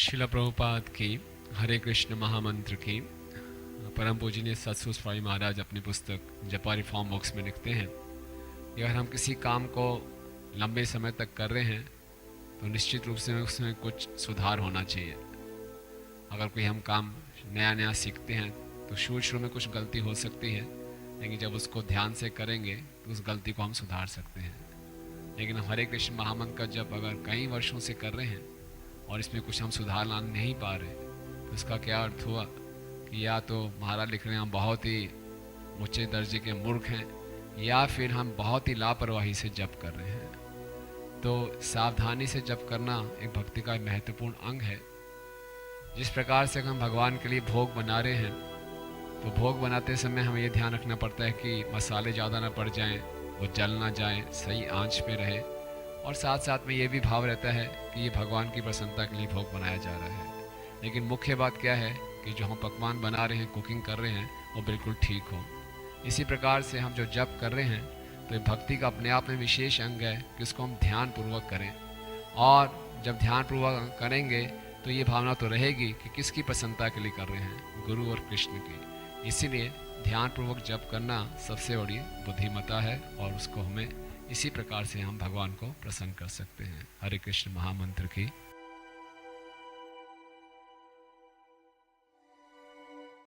शिला प्रभुपाद की हरे कृष्ण महामंत्र की परम पूजनीय सतसु स्वामी महाराज अपनी पुस्तक जपा रिफॉर्म बॉक्स में लिखते हैं कि अगर हम किसी काम को लंबे समय तक कर रहे हैं तो निश्चित रूप से उसमें कुछ सुधार होना चाहिए। अगर कोई हम काम नया नया सीखते हैं तो शुरू में कुछ गलती हो सकती है, लेकिन जब उसको ध्यान से करेंगे तो उस गलती को हम सुधार सकते हैं। लेकिन हरे कृष्ण महामंत्र का जब अगर कई वर्षों से कर रहे हैं और इसमें कुछ हम सुधार ला नहीं पा रहे तो इसका क्या अर्थ हुआ कि या तो महाराज लिख रहे हैं हम बहुत ही ऊंचे दर्जे के मूर्ख हैं, या फिर हम बहुत ही लापरवाही से जप कर रहे हैं। तो सावधानी से जप करना एक भक्ति का महत्वपूर्ण अंग है। जिस प्रकार से हम भगवान के लिए भोग बना रहे हैं तो भोग बनाते समय हमें ये ध्यान रखना पड़ता है कि मसाले ज़्यादा ना पड़ जाएं, वो जल ना जाएं, सही आंच पे रहे, और साथ साथ में ये भी भाव रहता है कि ये भगवान की प्रसन्नता के लिए भोग बनाया जा रहा है। लेकिन मुख्य बात क्या है कि जो हम पकवान बना रहे हैं, कुकिंग कर रहे हैं, वो बिल्कुल ठीक हो। इसी प्रकार से हम जो जप कर रहे हैं तो ये भक्ति का अपने आप में विशेष अंग है कि उसको हम ध्यानपूर्वक करें। और जब ध्यानपूर्वक करेंगे तो ये भावना तो रहेगी कि किसकी प्रसन्नता के लिए कर रहे हैं, गुरु और कृष्ण की। इसीलिए ध्यानपूर्वक जप करना सबसे बड़ी बुद्धिमत्ता है और उसको हमें इसी प्रकार से हम भगवान को प्रसन्न कर सकते हैं। हरे कृष्ण महामंत्र की